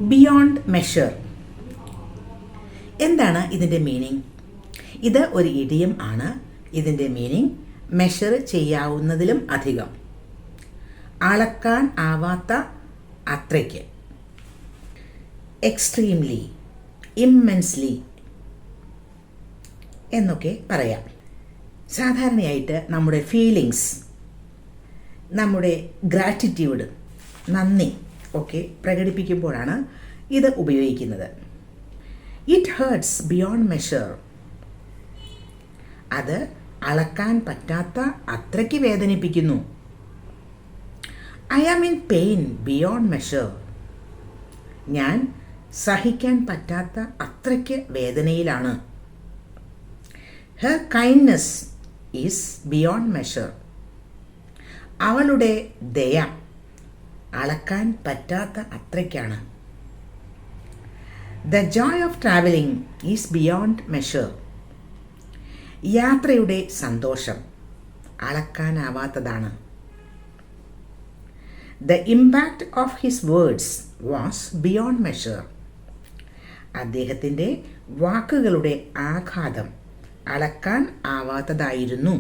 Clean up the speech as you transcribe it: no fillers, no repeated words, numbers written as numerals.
Beyond measure. എന്താണ് ഇതിൻ്റെ meaning? ഇത് ഒരു ഇഡിയം ആണ്. ഇതിൻ്റെ മീനിങ് മെഷർ ചെയ്യാവുന്നതിലും അധികം, അളക്കാൻ ആവാത്ത അത്രയ്ക്ക്, എക്സ്ട്രീംലി, ഇമ്മെൻസ്ലി എന്നൊക്കെ പറയാം. സാധാരണയായിട്ട് നമ്മുടെ ഫീലിങ്സ്, നമ്മുടെ ഗ്രാറ്റിറ്റ്യൂഡ്, നന്ദി ഒക്കെ പ്രകടിപ്പിക്കുമ്പോഴാണ് ഇത് ഉപയോഗിക്കുന്നത്. It hurts beyond measure. അത് അളക്കാൻ പറ്റാത്ത അത്രയ്ക്ക് വേദനിപ്പിക്കുന്നു. I am in pain beyond measure. ഞാൻ സഹിക്കാൻ പറ്റാത്ത അത്രയ്ക്ക് വേദനയിലാണ്. Her kindness is beyond measure. അവളുടെ ദയ അളക്കാൻ പറ്റാത്ത അത്രയ്ക്കാണ്. The joy of travelling is beyond measure. യാത്രയുടെ സന്തോഷം അളക്കാനാവാത്തതാണ്. The impact of his words was beyond measure. അദ്ദേഹത്തിൻ്റെ വാക്കുകളുടെ ആഘാതം അളക്കാൻ ആവാത്തതായിരുന്നു.